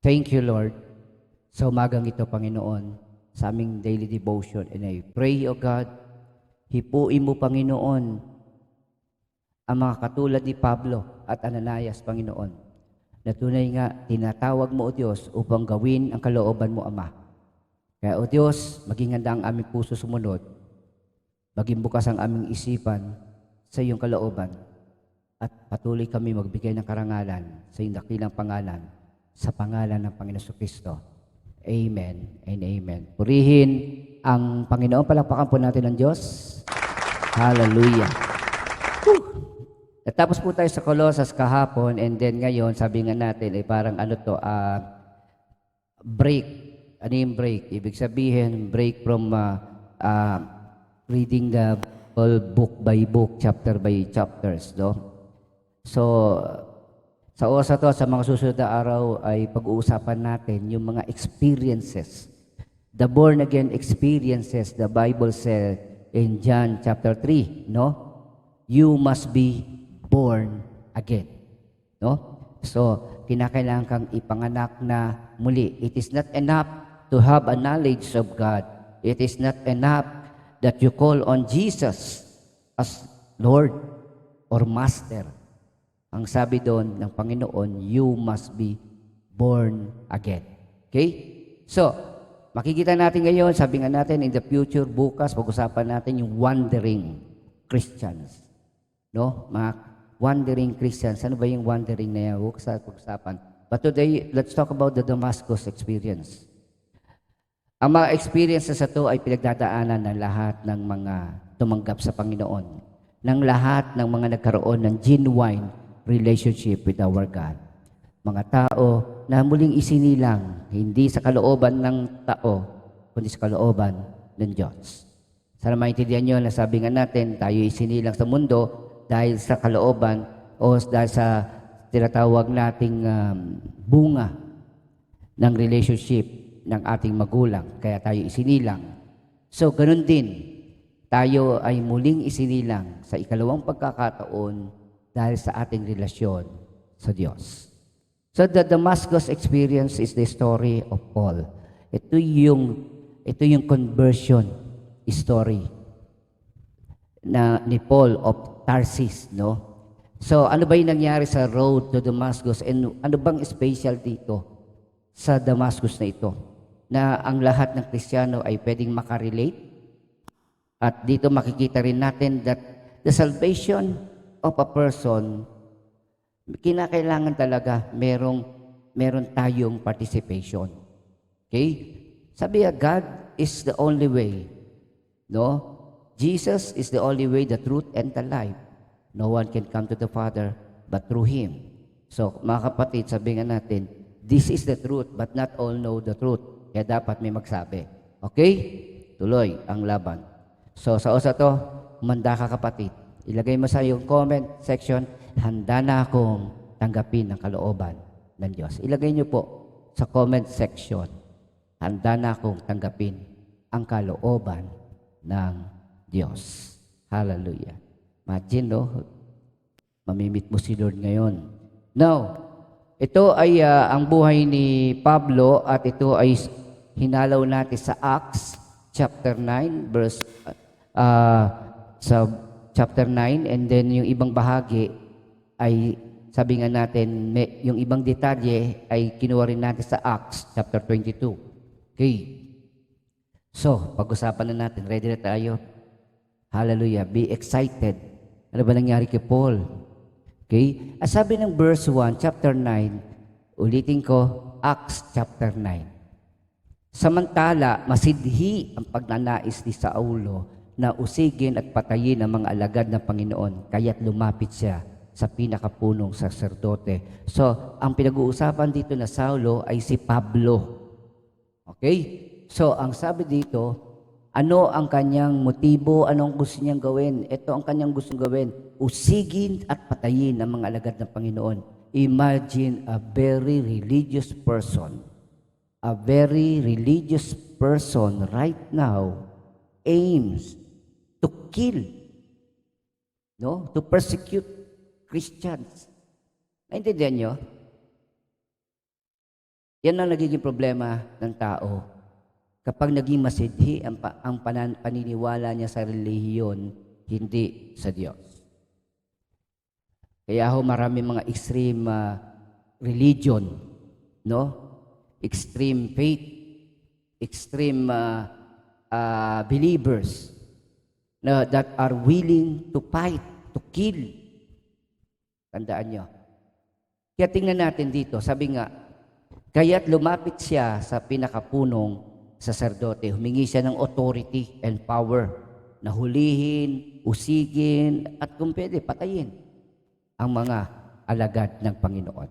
Thank you, Lord, sa umagang ito, Panginoon, sa aming daily devotion. And I pray, O God, hipuin mo, Panginoon, ang mga katulad ni Pablo at Ananias, Panginoon, na tunay nga, tinatawag mo, O Diyos, upang gawin ang kalooban mo, Ama. Kaya, O Diyos, maging handa ang aming puso sumunod, maging bukas ang aming isipan sa iyong kalooban, at patuloy kami magbigay ng karangalan sa iyong dakilang pangalan, sa pangalan ng Panginoon Kristo. Amen and amen. Purihin ang Panginoon. Palakpakan po natin ang Diyos. Hallelujah. Natapos po tayo sa Colossus kahapon, and then ngayon, sabi nga natin, parang break. Ano yung break? Ibig sabihin, break from reading the Bible book by book, chapter by chapters, no? So, sa oras na to, sa mga susunod na araw ay pag-uusapan natin yung mga experiences. The born-again experiences, the Bible said in John chapter 3, no? You must be born again. No? So, kinakailangan kang ipanganak na muli. It is not enough to have a knowledge of God. It is not enough that you call on Jesus as Lord or Master. Ang sabi doon ng Panginoon, you must be born again. Okay? So, makikita natin ngayon, sabi nga natin, in the future, bukas, pag-usapan natin yung wandering Christians. No? Mga wandering Christians. Ano ba yung wandering na yan? Bukas pag-usapan. But today, let's talk about the Damascus experience. Ang mga experiences na ito ay pinagdadaanan ng lahat ng mga tumanggap sa Panginoon. Ng lahat ng mga nagkaroon ng genuine relationship with our God. Mga tao na muling isinilang, hindi sa kalooban ng tao, kundi sa kalooban ng Diyos. Sana maintindihan nyo na sabi nga natin, tayo isinilang sa mundo dahil sa kalooban o dahil sa tinatawag nating bunga ng relationship ng ating magulang. Kaya tayo isinilang. So, ganun din, tayo ay muling isinilang sa ikalawang pagkakataon dahil sa ating relasyon sa Diyos. So, the Damascus experience is the story of Paul. Ito yung conversion story ni Paul of Tarsus, no? So, ano ba yung nangyari sa road to Damascus? And ano bang special dito sa Damascus na ito? Na ang lahat ng Kristiyano ay pwedeng makarelate. At dito makikita rin natin that the salvation of a person, kinakailangan talaga meron tayong participation. Okay? Sabi nga, God is the only way. No? Jesus is the only way, the truth, and the life. No one can come to the Father but through Him. So, mga kapatid, sabi nga natin, this is the truth, but not all know the truth. Kaya dapat may magsabi. Okay? Tuloy ang laban. So, sa oras to, humanda ka kapatid. Ilagay mo sa iyong comment section, handa na akong tanggapin ang kalooban ng Diyos. Ilagay niyo po sa comment section, handa na akong tanggapin ang kalooban ng Diyos. Hallelujah. Imagine, no? Mamimit mo si Lord ngayon. Now, ito ay ang buhay ni Pablo at ito ay hinalaw natin sa Acts chapter 9 verse sa chapter 9, and then yung ibang bahagi ay, sabi nga natin, yung ibang detalye ay kinuha rin natin sa Acts chapter 22. Okay. So, pag-usapan na natin. Ready na tayo? Hallelujah. Be excited. Ano ba nangyari kay Paul? Okay. Sabi ng verse 1, chapter 9, ulitin ko, Acts chapter 9. Samantala, masidhi ang pagnanais ni Saulo na usigin at patayin ang mga alagad ng Panginoon, kaya't lumapit siya sa pinakapunong saserdote. So, ang pinag-uusapan dito na Saulo ay si Pablo. Okay? So, ang sabi dito, ano ang kanyang motibo, anong gusto niyang gawin? Ito ang kanyang gustong gawin, usigin at patayin ang mga alagad ng Panginoon. Imagine a very religious person. A very religious person right now aims to kill, no? To persecute Christians. Naintindihan nyo? Yan ang nagiging problema ng tao. Kapag naging masidhi ang paniniwala niya sa relihiyon, hindi sa Diyos. Kaya marami mga extreme religion, no? Extreme faith, extreme believers that are willing to fight, to kill. Tandaan nyo. Kaya tingnan natin dito, sabi nga, kaya't lumapit siya sa pinakapunong saserdote. Humingi siya ng authority and power na hulihin, usigin, at kung pwede, patayin ang mga alagad ng Panginoon.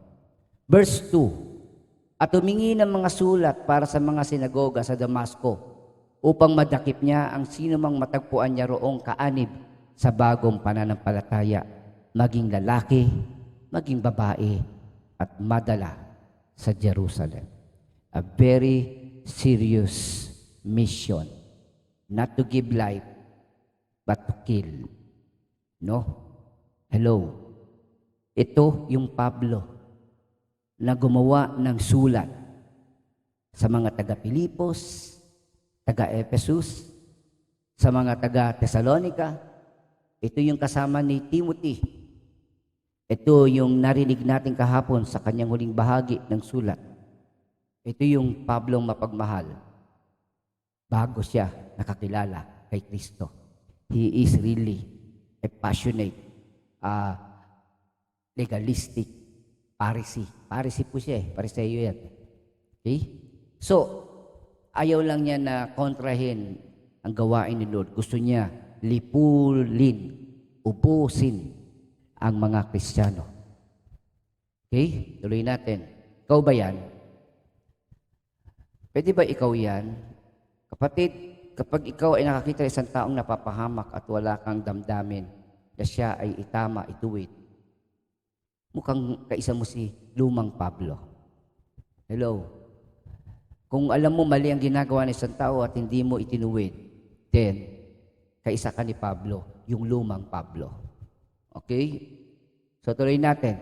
Verse 2, at humingi ng mga sulat para sa mga sinagoga sa Damasco upang madakip niya ang sino mang matagpuan niya roong kaanib sa bagong pananampalataya, maging lalaki, maging babae, at madala sa Jerusalem. A very serious mission. Not to give life, but to kill. No? Hello. Ito yung Pablo na gumawa ng sulat sa mga taga-Pilipos, taga-Ephesus, sa mga taga-Thessalonica. Ito yung kasama ni Timothy. Ito yung narinig natin kahapon sa kanyang huling bahagi ng sulat. Ito yung Pablong mapagmahal. Bago siya nakakilala kay Kristo. He is really a passionate, legalistic Pharisee. Pharisee po siya Pariseyo yan. Okay? So, ayaw lang niya na kontrahin ang gawain ni Lord. Gusto niya lipulin, ubusin ang mga Kristiyano. Okay? Tuloy natin. Ikaw ba yan? Pwede ba ikaw yan? Kapatid, kapag ikaw ay nakakita isang taong napapahamak at wala kang damdamin na siya ay itama, ituwid, mukhang kaisa mo si lumang Pablo. Hello? Kung alam mo mali ang ginagawa ng isang tao at hindi mo itinuwid, then, kaisa ka ni Pablo, yung lumang Pablo. Okay? So tuloy natin.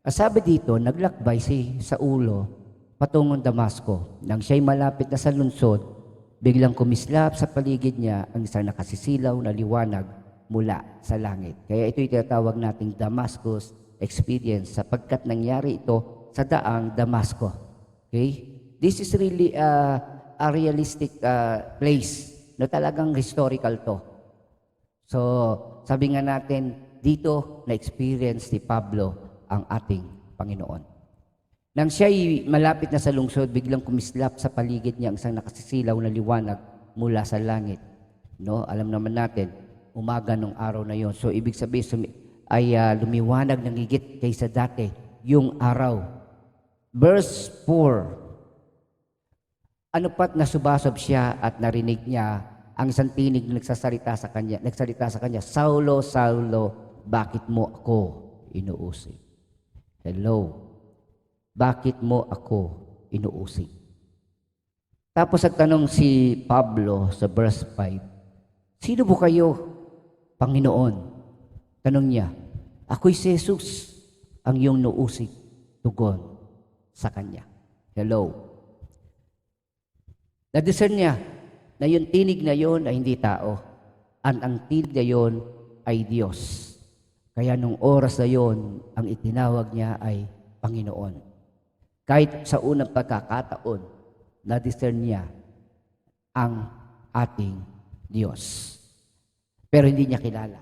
Sabi dito, naglakbay si Saulo patungong Damasco. Nang siya'y malapit na sa lungsod, biglang kumislap sa paligid niya ang isang nakasisilaw na liwanag mula sa langit. Kaya ito'y tinatawag nating Damascus experience sapagkat nangyari ito sa daang Damasco. Okay? This is really a realistic place na talagang historical to. So, sabi nga natin, dito na-experience ni Pablo ang ating Panginoon. Nang siya'y malapit na sa lungsod, biglang kumislap sa paligid niya ang isang nakasisilaw na liwanag mula sa langit. No? Alam naman natin, umaga nung araw na yon. So, ibig sabihin ay lumiwanag ng higit kaysa dati yung araw. Verse 4, ano pat nasubasob siya at narinig niya ang isang tinig na nagsalita sa kanya, Saulo, Saulo, bakit mo ako inuusig? Hello. Bakit mo ako inuusig? Tapos nagtanong si Pablo sa verse 5, sino po kayo, Panginoon? Tanong niya, ako'y si Jesus, ang iyong nuusig. Tugon sa kanya. Hello. Na-discern niya na yung tinig na yon ay hindi tao. Ang tinig na yon ay Diyos. Kaya nung oras na yon, ang itinawag niya ay Panginoon. Kahit sa unang pagkakataon, na-discern niya ang ating Diyos. Pero hindi niya kilala.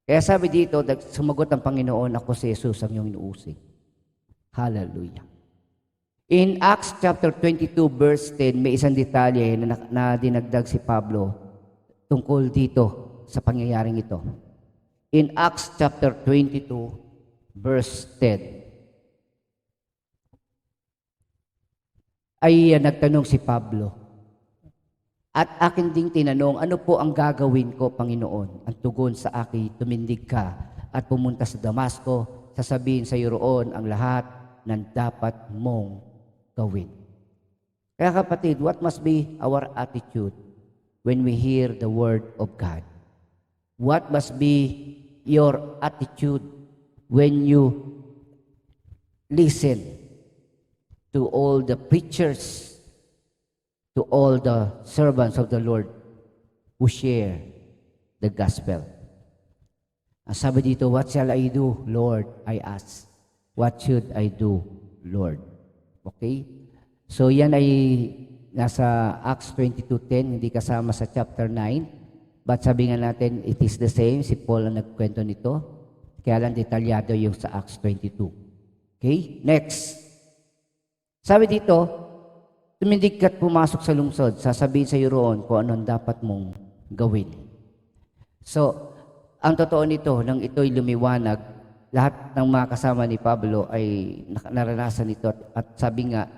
Kaya sabi dito, sumagot ang Panginoon, ako si Jesus ang iyong inuusig. Hallelujah. In Acts chapter 22 verse 10, may isang detalye na dinagdag si Pablo tungkol dito sa pangyayaring ito. In Acts chapter 22 verse 10, ay nagtanong si Pablo, at akin ding tinanong, ano po ang gagawin ko, Panginoon? Ang tugon sa akin, tumindig ka at pumunta sa Damasco, sasabihin sa iyo roon ang lahat ng dapat mong gawin. Kaya kapatid, what must be our attitude when we hear the word of God? What must be your attitude when you listen to all the preachers, to all the servants of the Lord who share the gospel. Ang sabi dito, what shall I do, Lord? I ask. What should I do, Lord? Okay? So yan ay nasa Acts 22:10, hindi kasama sa chapter 9. But sabi nga natin, it is the same. Si Paul ang nagkwento nito. Kaya lang detalyado yung sa Acts 22. Okay? Next. Sabi dito, tumindig ka't pumasok sa lungsod, sasabihin sa iyo roon kung anong dapat mong gawin. So, ang totoo nito, nang ito'y lumiwanag, lahat ng mga kasama ni Pablo ay naranasan ito at sabi nga,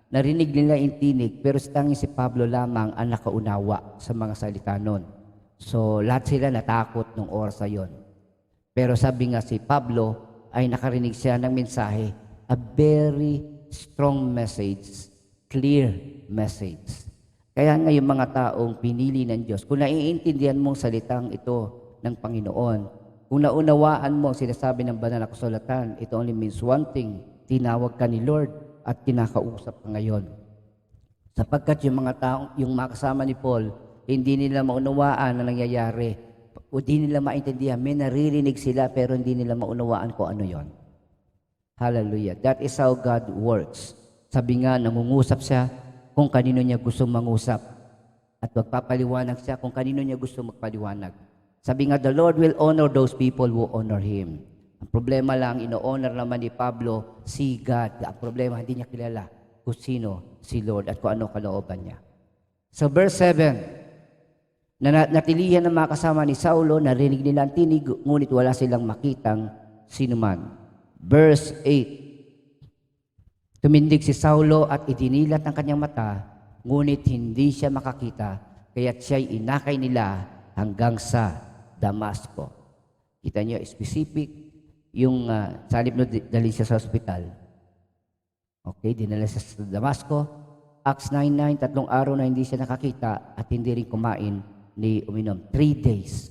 narinig nila yung tinig, pero tanging si Pablo lamang ang nakaunawa sa mga salita nun. So, lahat sila natakot nung oras na yun. Pero sabi nga si Pablo ay nakarinig siya ng mensahe, a very strong message, clear message. Kaya nga yung mga taong pinili ng Diyos, kung naiintindihan mong salitang ito ng Panginoon, kung naunawaan mo ang sinasabi ng banal na kasulatan, it only means one thing, tinawag ka ni Lord at kinakausap ka ngayon. Sapagkat yung mga taong, yung mga kasama ni Paul, hindi nila maunawaan ang nangyayari o hindi nila maintindihan. May naririnig sila pero hindi nila maunawaan kung ano yon. Hallelujah. That is how God works. Sabi nga, nangungusap siya kung kanino niya gusto mangusap. At magpapaliwanag siya kung kanino niya gusto magpaliwanag. Sabi nga, the Lord will honor those people who honor Him. Ang problema lang, ino-honor naman ni Pablo si God. Ang problema, hindi niya kilala kung sino si Lord at kung ano kalooban niya. So verse 7, natilihan ng mga kasama ni Saulo, narinig nila ang tinig, ngunit wala silang makitang sinuman. Verse 8, tumindig si Saulo at idinilat ang kanyang mata, ngunit hindi siya makakita, kaya't siya'y inakay nila hanggang sa Damasco. Kita niyo, specific, yung salib no, dalhin siya sa ospital. Okay, dinala siya sa Damasco. Acts 9:9, 3 araw na hindi siya nakakita at hindi rin kumain ni uminom. 3 days.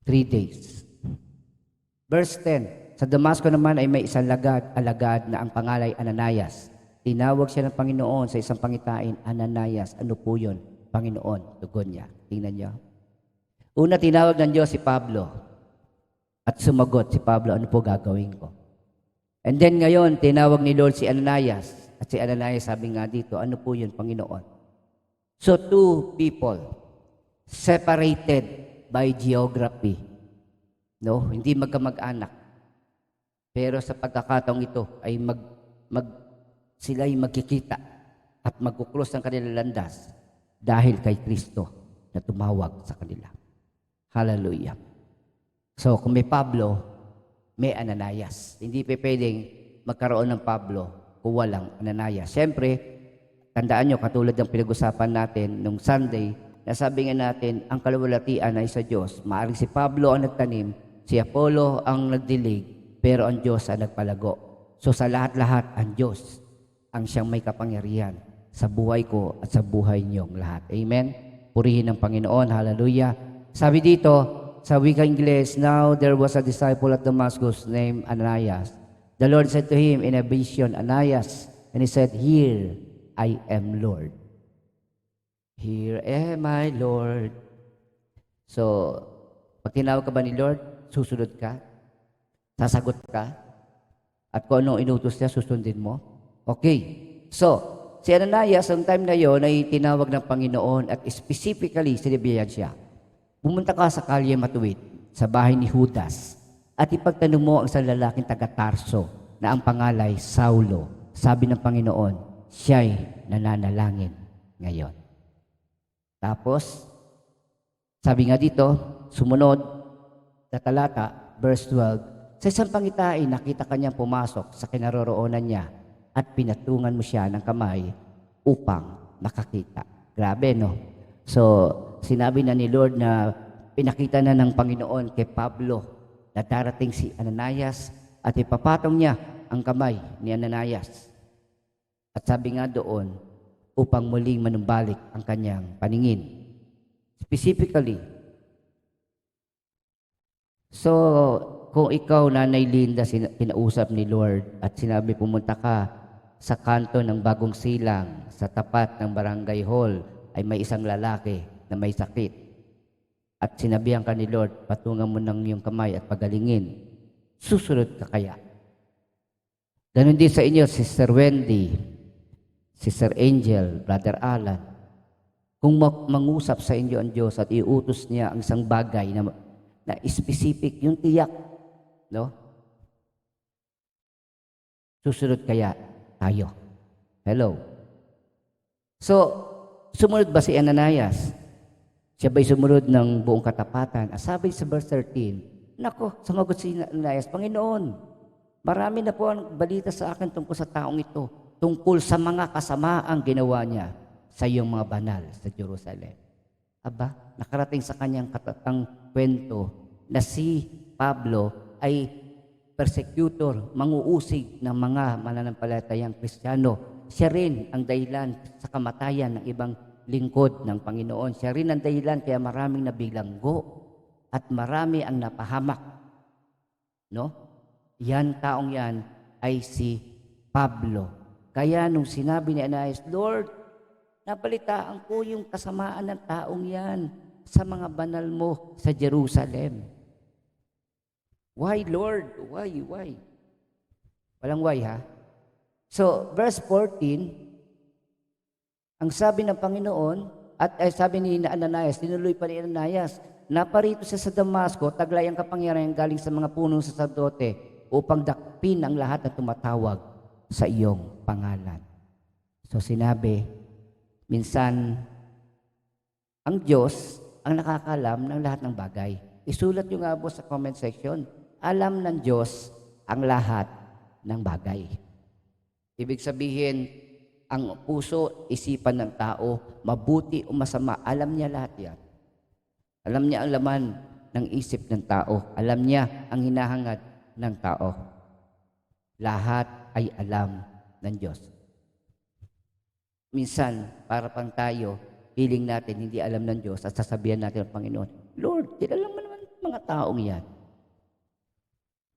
3 days. Verse 10, sa Damasco naman ay may isang alagad na ang pangalay Ananias. Tinawag siya ng Panginoon sa isang pangitain, Ananias. Ano po yun? Panginoon. Tugon niya. Tingnan niyo. Una, tinawag ng Diyos si Pablo. At sumagot si Pablo, ano po gagawin ko? And then ngayon, tinawag ni Lord si Ananias. At si Ananias sabi nga dito, ano po yun, Panginoon? So, two people separated by geography. No? Hindi magkamag-anak. Pero sa pagkakataong ito ay sila ay magkikita at magkukrus ng kanilang landas dahil kay Kristo na tumawag sa kanila. Hallelujah. So, kung may Pablo, may Ananias. Hindi pa pwedeng magkaroon ng Pablo kung walang Ananias. Siyempre, tandaan nyo, katulad ng pinag-usapan natin nung Sunday, nasabi nga natin, ang kaluwalhatian ay sa Diyos. Maaring si Pablo ang nagtanim, si Apollo ang nagdilig, pero ang Diyos ang nagpalago. So sa lahat-lahat, ang Diyos ang siyang may kapangyarihan sa buhay ko at sa buhay niyong lahat. Amen? Purihin ang Panginoon. Hallelujah. Sabi dito, sa wika Ingles, now there was a disciple at Damascus named Ananias. The Lord said to him in a vision, Ananias, and he said, Here I am, Lord. Here am I, Lord. So, pag tinawag ka ba ni Lord, susunod ka? Sasagot ka? At kung anong inutos niya, susundin mo? Okay. So, si Ananias, ang time na yon ay tinawag ng Panginoon at specifically, sinabihan siya, pumunta ka sa Kalye Matuwid, sa bahay ni Judas, at ipagtanong mo ang isang lalaking taga-Tarso na ang pangalay, Saulo. Sabi ng Panginoon, siya'y nananalangin ngayon. Tapos, sabi nga dito, sumunod na talata, verse 12, sa isang pangitain, nakita kanyang pumasok sa kinaroroonan niya at pinatungan mo siya ng kamay upang makakita. Grabe, no? So, sinabi na ni Lord na pinakita na ng Panginoon kay Pablo na darating si Ananias at ipapatong niya ang kamay ni Ananias. At sabi nga doon, upang muling manumbalik ang kanyang paningin. Specifically, so, kung ikaw, Nanay Linda, kinausap ni Lord at sinabi pumunta ka sa kanto ng Bagong Silang, sa tapat ng Barangay Hall, ay may isang lalaki na may sakit. At sinabihan ka ni Lord, patungan mo ng iyong kamay at pagalingin. Susunod ka kaya? Ganon din sa inyo, Sister Wendy, Sister Angel, Brother Alan. Kung mangusap sa inyo ang Diyos at iutos niya ang isang bagay na specific, yung tiyak, no? Susunod kaya tayo? Hello? So, sumunod ba si Ananias? Siya ba'y sumunod ng buong katapatan? Sabi sa verse 13, nako, sumagot si Ananias, Panginoon, marami na po ang balita sa akin tungkol sa taong ito, tungkol sa mga kasamaang ginawa niya sa iyong mga banal sa Jerusalem. Aba, nakarating sa kanyang katatang kwento na si Pablo ay persecutor, manguusig ng mga mananampalatayang Kristiyano. Siya rin ang dahilan sa kamatayan ng ibang lingkod ng Panginoon. Siya rin ang dahilan kaya maraming nabilanggo at marami ang napahamak. No? Yan, taong yan ay si Pablo. Kaya nung sinabi ni Ananias, Lord, nabalitaan ko yung kasamaan ng taong yan sa mga banal mo sa Jerusalem. Why, Lord? Why? Walang why, ha? So, verse 14, ang sabi ng Panginoon, at sabi ni Ananias, tinuloy pa ni Ananias, naparito siya sa Damasco, taglay ang kapangyarihan galing sa mga punong saserdote upang dakpin ang lahat na tumatawag sa iyong pangalan. So, sinabi, minsan, ang Diyos ang nakakalam ng lahat ng bagay. Isulat nyo nga po sa comment section, alam ng Diyos ang lahat ng bagay. Ibig sabihin, ang puso, isipan ng tao, mabuti o masama, alam niya lahat yan. Alam niya ang laman ng isip ng tao. Alam niya ang hinahangad ng tao. Lahat ay alam ng Diyos. Minsan, para pang tayo, feeling natin hindi alam ng Diyos at sasabihan natin ng Panginoon, Lord, kilala mo naman mga taong yan.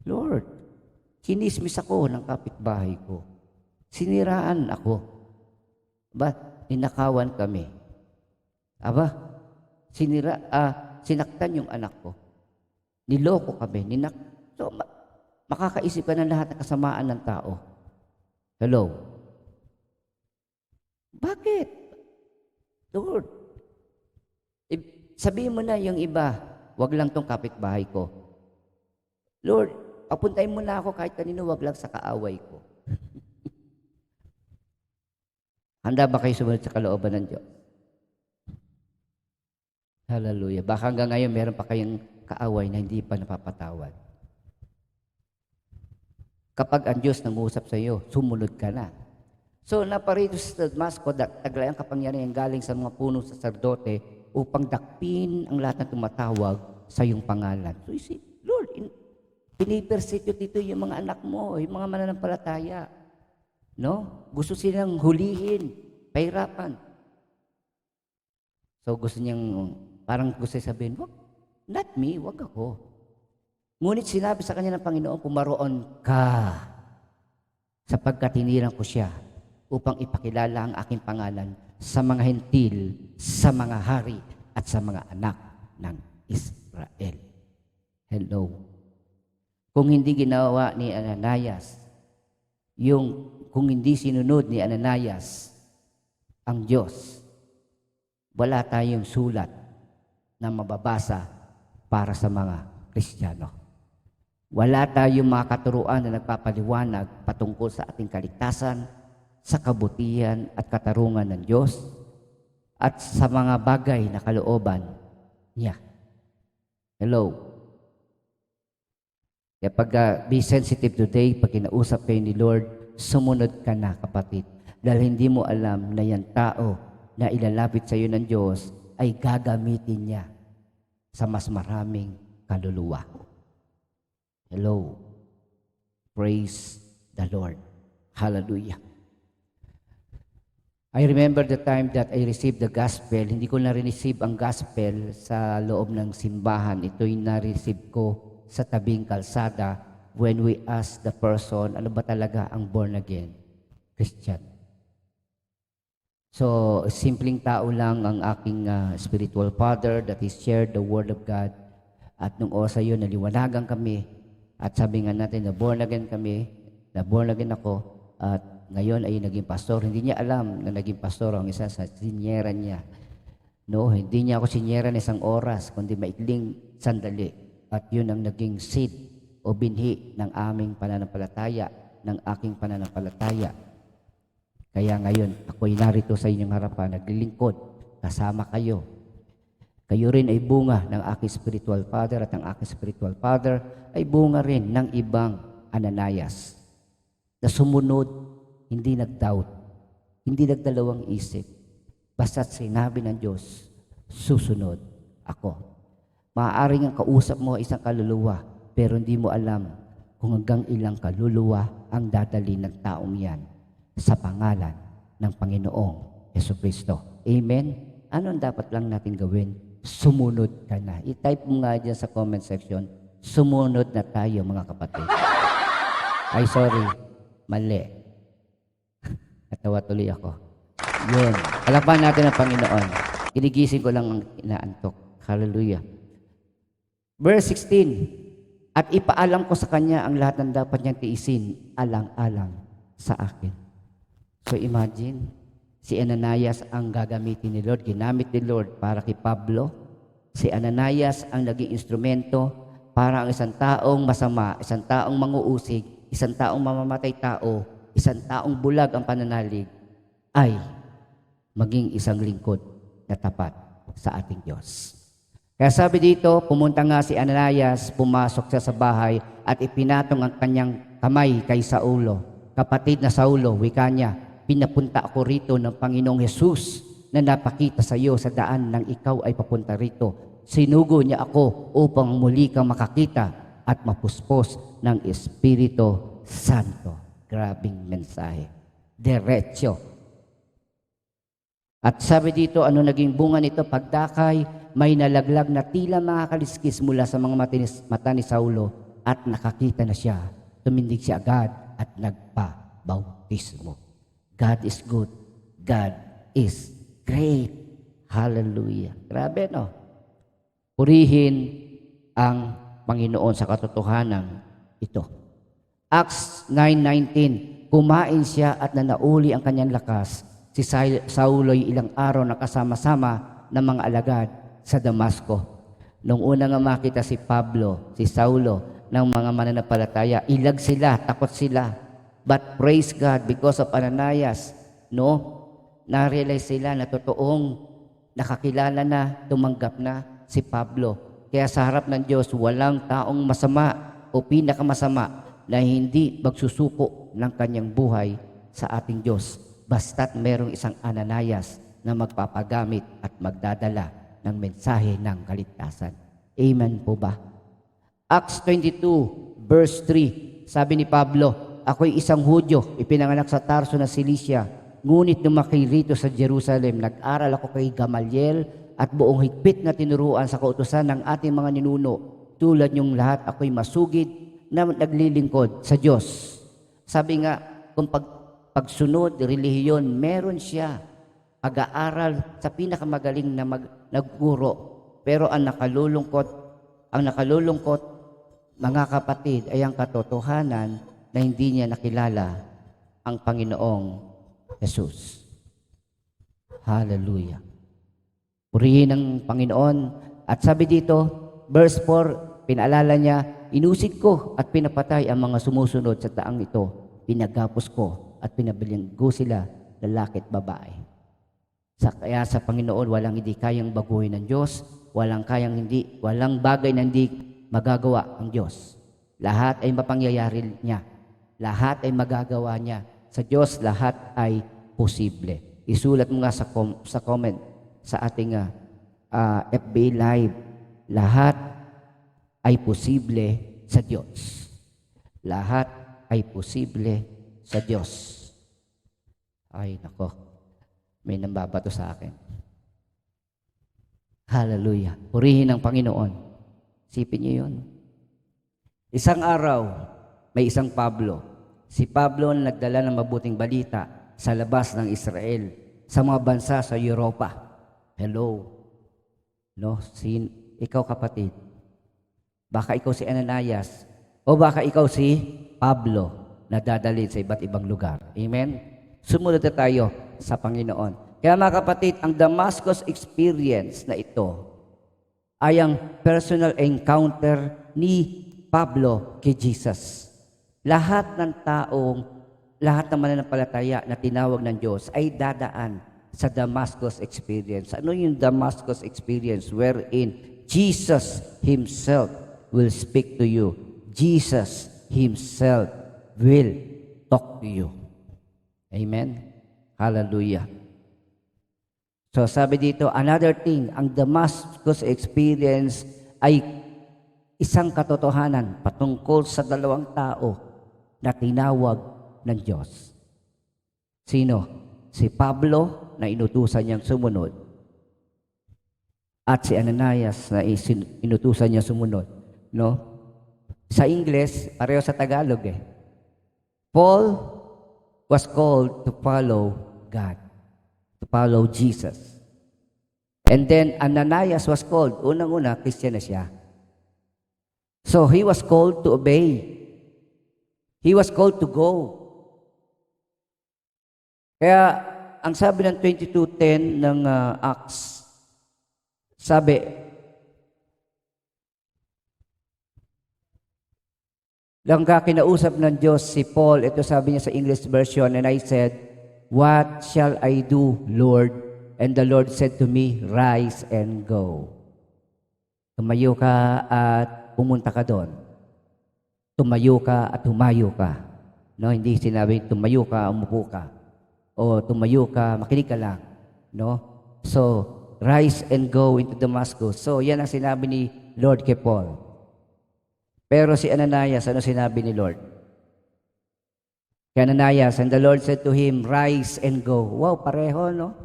Lord, kinismis ako ng kapitbahay ko. Siniraan ako. Ninakawan kami. Sinaktan yung anak ko. Niloko kami. So, makakaisip ka ng lahat ng kasamaan ng tao. Hello? Bakit? Lord, sabihin mo na yung iba, wag lang tong kapitbahay ko. Lord, papuntahin mo na ako kahit kanino, wag lang sa kaaway ko. Handa ba kayo sumunod sa kalooban ng Diyos? Hallelujah. Baka hanggang ngayon meron pa kayong kaaway na hindi pa napapatawad. Kapag ang Diyos nangusap sa iyo, sumunod ka na. So, naparito sa Damasco, taglay ang kapangyarihan galing sa mga punong saserdote upang dakpin ang lahat na tumatawag sa iyong pangalan. So, isip, Lord, pinipersecute dito yung mga anak mo, yung mga mananampalataya. No? Gusto silang hulihin, pahirapan. So, parang gusto sabihin, not me, wag ako. Ngunit sinabi sa kanya ng Panginoon, pumaroon ka sapagkat hinilang ko siya upang ipakilala ang aking pangalan sa mga hentil, sa mga hari, at sa mga anak ng Israel. Hello. Kung hindi ginawa ni Ananias, kung hindi sinunod ni Ananias ang Diyos, wala tayong sulat na mababasa para sa mga Kristiyano. Wala tayong mga katuruan na nagpapaliwanag patungkol sa ating kaligtasan, sa kabutihan at katarungan ng Diyos, at sa mga bagay na kalooban niya. Hello? Kaya be sensitive today, pag kinausap kayo ni Lord, sumunod ka na, kapatid. Dahil hindi mo alam na yan tao na ilalapit sa iyo ng Diyos ay gagamitin niya sa mas maraming kaluluwa. Hello? Praise the Lord. Hallelujah. I remember the time that I received the gospel. Hindi ko na-receive ang gospel sa loob ng simbahan. Ito'y na-receive ko sa tabing kalsada when we ask the person, ano ba talaga ang born again? Christian. So, simpleng tao lang ang aking spiritual father that he shared the Word of God. At nung oras yun, naliwanagan kami. At sabi nga natin na born again kami, na born again ako. At ngayon ay naging pastor. Hindi niya alam na naging pastor ang isa sa sinyera niya. No, hindi niya ako sinyera na isang oras, kundi maikling sandali. At yun ang naging seed o binhi ng aming pananampalataya, ng aking pananampalataya. Kaya ngayon, ako'y narito sa inyong harapan, naglilingkod, kasama kayo. Kayo rin ay bunga ng aking spiritual father at ang aking spiritual father ay bunga rin ng ibang Ananias na sumunod, hindi nag-doubt, hindi nagdalawang isip. Basta't sinabi ng Diyos, susunod ako. Maaaring ang kausap mo ay isang kaluluwa, pero hindi mo alam kung hanggang ilang kaluluwa ang dadali ng taong yan sa pangalan ng Panginoong Jesucristo. Amen? Ano ang dapat lang natin gawin? Sumunod ka na. I-type mo nga dyan sa comment section, sumunod na tayo mga kapatid. Ay, sorry. Mali. Natawa tuloy ako. Yun. Palakpakan natin ang Panginoon. Ginigising ko lang ang inaantok. Hallelujah. Verse 16. At ipaalam ko sa kanya ang lahat ng dapat niyang tiisin, alang-alang sa akin. So imagine, si Ananias ang gagamitin ni Lord, ginamit ni Lord para kay Pablo. Si Ananias ang naging instrumento para ang isang taong masama, isang taong manguusig, isang taong mamamatay tao, isang taong bulag ang pananalig, ay maging isang lingkod na tapat sa ating Diyos. Kaya sabi dito, pumunta nga si Ananias, pumasok siya sa bahay at ipinatong ang kanyang kamay kay Saulo. Kapatid na Saulo, wika niya, pinapunta ako rito ng Panginoong Jesus na napakita sa iyo sa daan nang ikaw ay papunta rito. Sinugo niya ako upang muli kang makakita at mapuspos ng Espiritu Santo. Grabing mensahe. Diretso. At sabi dito, ano naging bunga nito? Pagdakay, may nalaglag na tila mga kaliskis mula sa mga mata ni Saulo at nakakita na siya. Tumindig siya agad at nagpa-bautismo. God is good. God is great. Hallelujah. Grabe, no? Purihin ang Panginoon sa katotohanan ito. Acts 9:19. Kumain siya at nanauli ang kanyang lakas. Si Saulo'y ilang araw na kasama-sama ng mga alagad sa Damasco. Nung una nga makita si Pablo, si Saulo, ng mga mananampalataya, ilag sila, takot sila. But praise God, because of Ananias, no? Na-realize sila na totoong nakakilala na, tumanggap na si Pablo. Kaya sa harap ng Diyos, walang taong masama o pinakamasama na hindi magsusuko ng kanyang buhay sa ating Diyos. Basta't merong isang Ananias na magpapagamit at magdadala ng mensahe ng kaligtasan. Amen po ba? Acts 22, verse 3, sabi ni Pablo, ako'y isang Hudyo, ipinanganak sa Tarso na Cilicia. Ngunit lumaki rito sa Jerusalem, nag-aral ako kay Gamaliel at buong higpit na tinuruan sa kautusan ng ating mga ninuno. Tulad niyong lahat, ako'y masugid na naglilingkod sa Diyos. Sabi nga, kung pagsunod, relihiyon, meron siya pag-aaral sa pinakamagaling na nagguro. Pero ang nakalulungkot, mga kapatid, ay ang katotohanan na hindi niya nakilala ang Panginoong Jesus. Hallelujah. Purihin ang Panginoon. At sabi dito, verse 4, pinaalala niya, inusig ko at pinapatay ang mga sumusunod sa daang ito. Pinagapos ko at pinabilinggo sila, lalaki at babae. Kaya sa Panginoon, walang hindi kayang baguhin ng Diyos, walang bagay na hindi magagawa ang Diyos. Lahat ay mapangyayari niya. Lahat ay magagawa niya. Sa Diyos, lahat ay posible. Isulat mo nga sa comment sa ating FB Live. Lahat ay posible sa Diyos. Lahat ay posible sa Diyos. Ay, nako. May nambabato sa akin. Hallelujah. Purihin ang Panginoon. Sipin niyo yun. Isang araw, may isang Pablo. Si Pablo na nagdala ng mabuting balita sa labas ng Israel, sa mga bansa sa Europa. Hello. No? Ikaw kapatid, baka ikaw si Ananias o baka ikaw si Pablo na dadalhin sa iba't ibang lugar. Amen? Sumunod na tayo sa Panginoon. Kaya mga kapatid, ang Damascus experience na ito ay ang personal encounter ni Pablo kay Jesus. Lahat ng mananampalataya na tinawag ng Diyos ay dadaan sa Damascus experience. Ano yung Damascus experience? Wherein Jesus Himself will speak to you. Jesus Himself will talk to you. Amen? Hallelujah. So sabi dito, another thing, ang Damascus experience ay isang katotohanan patungkol sa dalawang tao na tinawag ng Diyos. Sino? Si Pablo na inutusan niyang sumunod at si Ananias na inutusan niyang sumunod. No? Sa English, pareho sa Tagalog eh. Paul was called to follow God, to follow Jesus. And then Ananias was called, unang-una, Christian na siya. So he was called to obey. He was called to go. Kaya, ang sabi ng 22:10 ng Acts, sabi, langga kinausap ng Diyos si Paul, ito sabi niya sa English version, and I said, "What shall I do, Lord?" And the Lord said to me, "Rise and go." Tumayo ka at pumunta ka doon. Tumayo ka at humayo ka. No, hindi sinabi tumayo ka, umupo ka. O tumayo ka, makinig ka lang. No? So, rise and go into Damascus. So, yan ang sinabi ni Lord kay Paul. Pero si Ananias, ano sinabi ni Lord? Kay Ananias, and the Lord said to him, "Rise and go." Wow, pareho, no?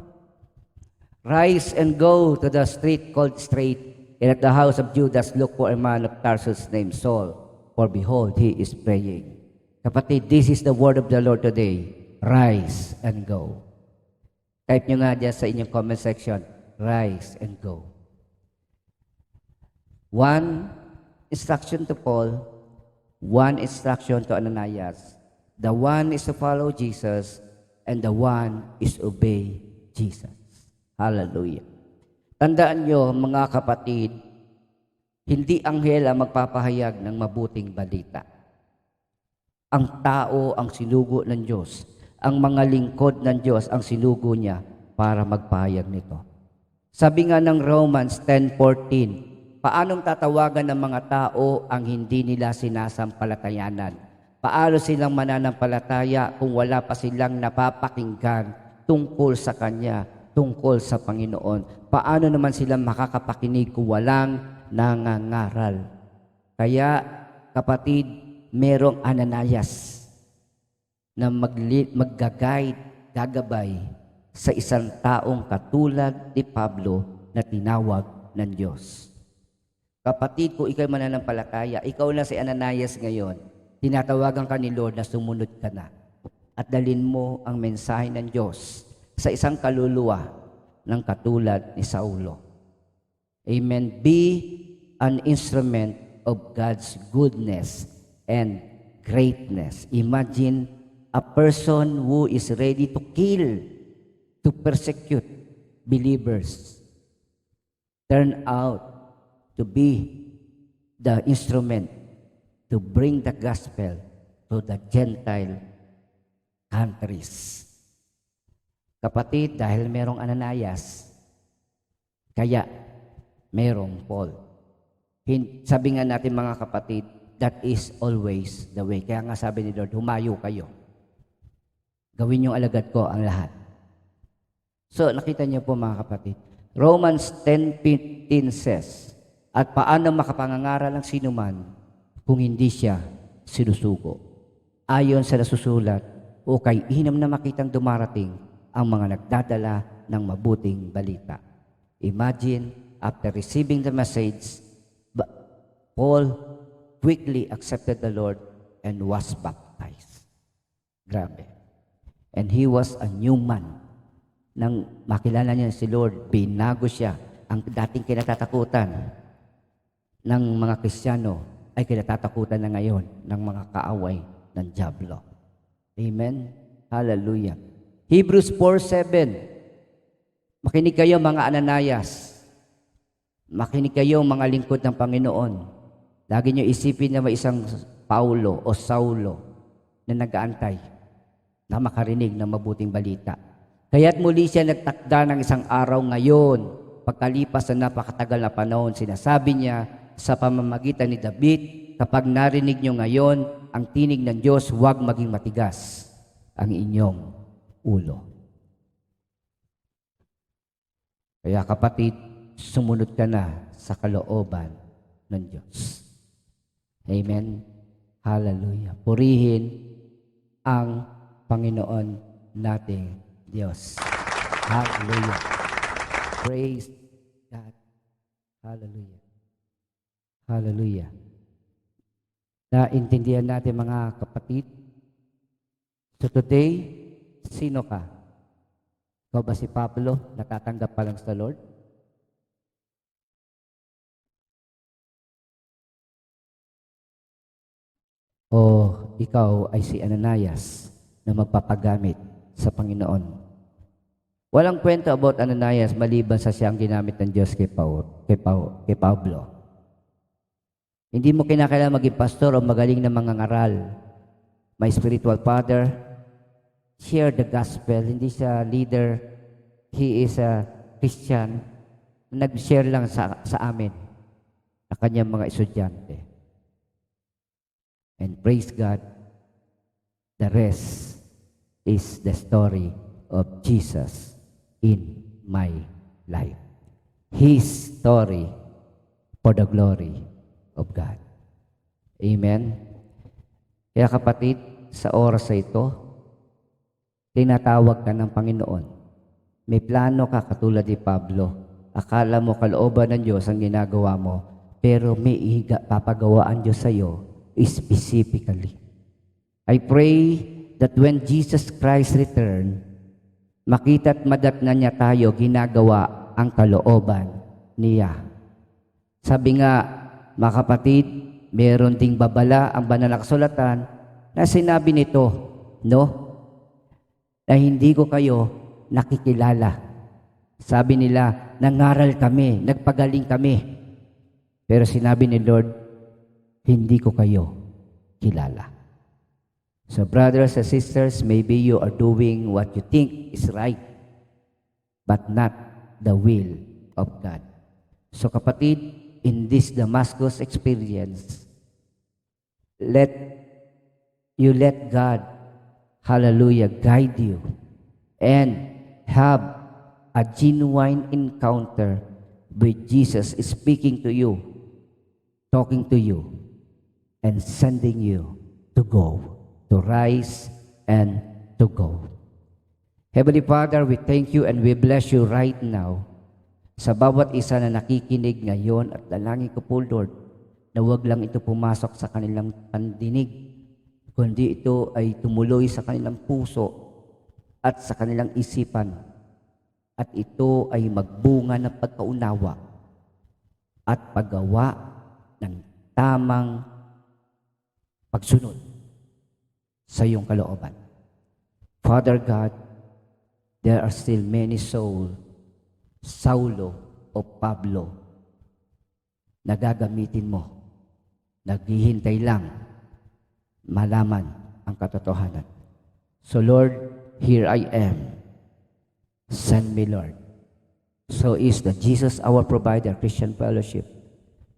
Rise and go to the street called Straight, and at the house of Judas look for a man of Tarsus named Saul, for behold, he is praying. Kapatid, this is the word of the Lord today. Rise and go. Type nyo nga dyan sa inyong comment section, rise and go. One instruction to Paul, one instruction to Ananias. The one is to follow Jesus, and the one is obey Jesus. Hallelujah. Tandaan nyo, mga kapatid, hindi anghel ang magpapahayag ng mabuting balita. Ang tao ang sinugo ng Diyos. Ang mga lingkod ng Diyos ang sinugo niya para magpahayag nito. Sabi nga ng Romans 10:14, paanong tatawagan ng mga tao ang hindi nila sinasampalatayanan? Paano silang mananampalataya kung wala pa silang napapakinggan tungkol sa Kanya, tungkol sa Panginoon? Paano naman sila makakapakinig kung walang nangangaral? Kaya, kapatid, merong Ananias na mag-guide, gagabay sa isang taong katulad ni Pablo na tinawag ng Diyos. Kapatid, kung ikaw mananampalataya, ikaw na si Ananias ngayon, tinatawagan ka ni Lord na sumunod ka na at dalhin mo ang mensahe ng Diyos sa isang kaluluwa ng katulad ni Saulo. Amen. Be an instrument of God's goodness and greatness. Imagine a person who is ready to kill, to persecute believers, turn out to be the instrument to bring the gospel to the Gentile countries. Kapatid, dahil merong Ananias, kaya merong Paul. Sabi nga natin mga kapatid, that is always the way. Kaya nga sabi ni Lord, humayo kayo. Gawin yung alagad ko ang lahat. So, nakita niyo po mga kapatid, Romans 10:15 says, at paano makapangangaral ang sinuman kung hindi siya sinusugo? Ayon sa nasusulat, o kay inam na makitang dumarating ang mga nagdadala ng mabuting balita. Imagine, after receiving the message, Paul quickly accepted the Lord and was baptized. Grabe. And he was a new man. Nang makilala niya si Lord, binago siya. Ang dating kinatatakutan ng mga Kristiyano ay kinatatakutan na ngayon ng mga kaaway ng dyablo. Amen? Hallelujah. Hebrews 4:7. Makinig kayo mga Ananias. Makinig kayo mga lingkod ng Panginoon. Lagi niyo isipin na may isang Paulo o Saulo na nag-aantay na makarinig ng mabuting balita. Kaya't muli siya nagtakda ng isang araw ngayon. Pagkalipas na napakatagal na panahon, sinasabi niya sa pamamagitan ni David, kapag narinig niyo ngayon ang tinig ng Diyos, huwag maging matigas ang inyong ulo. Kaya kapatid, sumunod ka na sa kalooban ng Diyos. Amen. Hallelujah. Purihin ang Panginoon nating Diyos. Hallelujah. Praise God. Hallelujah. Hallelujah. Naintindihan natin mga kapatid. So today, sino ka? Ikaw ba si Pablo? Natatanggap pa lang sa Lord? O ikaw ay si Ananias na magpapagamit sa Panginoon? Walang kwento about Ananias maliban sa siyang ginamit ng Diyos kay Pablo. Hindi mo kinakailangan maging pastor o magaling na mangangaral. My spiritual father, share the gospel. Hindi siya leader. He is a Christian. Nag-share lang sa amin na kanyang mga estudyante. And praise God, the rest is the story of Jesus in my life. His story for the glory of God. Amen? Kaya kapatid, sa oras na ito, tinatawag ka ng Panginoon. May plano ka katulad ni Pablo. Akala mo kalooban ng Diyos ang ginagawa mo, pero may papagawaan Diyos sa iyo specifically. I pray that when Jesus Christ return, makita't madatnan niya tayo ginagawa ang kalooban niya. Sabi nga, mga kapatid, meron ding babala ang banal na kasulatan na sinabi nito, no? Na hindi ko kayo nakikilala. Sabi nila, nangaral kami, nagpagaling kami. Pero sinabi ni Lord, hindi ko kayo kilala. So brothers and sisters, maybe you are doing what you think is right, but not the will of God. So kapatid, in this Damascus experience, let God, hallelujah, guide you and have a genuine encounter with Jesus speaking to you, talking to you, and sending you to go, to rise and to go. Heavenly Father, we thank you and we bless you right now sa bawat isa na nakikinig ngayon at dalangin ko po, Lord, na huwag lang ito pumasok sa kanilang pandinig, kundi ito ay tumuloy sa kanilang puso at sa kanilang isipan, at ito ay magbunga ng pagkaunawa at paggawa ng tamang pagsunod sa iyong kalooban. Father God, there are still many souls, Saulo o Pablo, na gagamitin mo. Naghihintay lang malaman ang katotohanan. So Lord, here I am. Send me, Lord. So is the Jesus our provider, Christian Fellowship.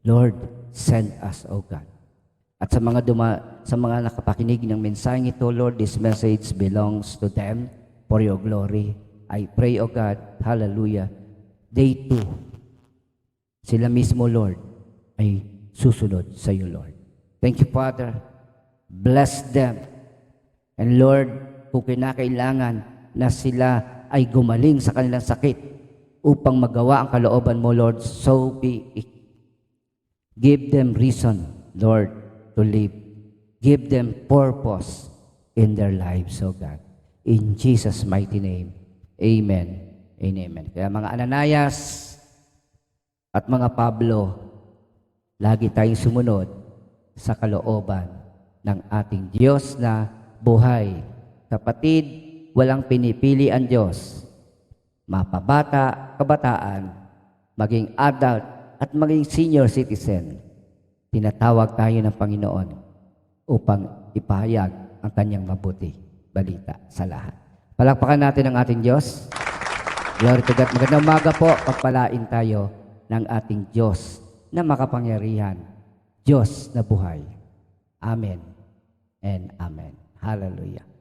Lord, send us, O God. At sa mga nakapakinig ng mensaheng ito, Lord, this message belongs to them for your glory. I pray, O God, hallelujah, they too, sila mismo, Lord, ay susunod sa iyo, Lord. Thank you, Father. Bless them. And Lord, kung kinakailangan na sila ay gumaling sa kanilang sakit upang magawa ang kalooban mo, Lord, so be it. Give them reason, Lord, to live. Give them purpose in their lives, O God. In Jesus' mighty name, amen and amen. Kaya mga Ananias at mga Pablo, lagi tayong sumunod sa kalooban ng ating Diyos na buhay. Kapatid, walang pinipili ang Diyos. Mapabata, kabataan, maging adult, at maging senior citizen. Tinatawag tayo ng Panginoon upang ipahayag ang kanyang mabuti balita sa lahat. Palakpakan natin ang ating Diyos. Glory to God. Magandang umaga po. Pagpalain tayo ng ating Diyos na makapangyarihan. Diyos na buhay. Amen and amen. Hallelujah.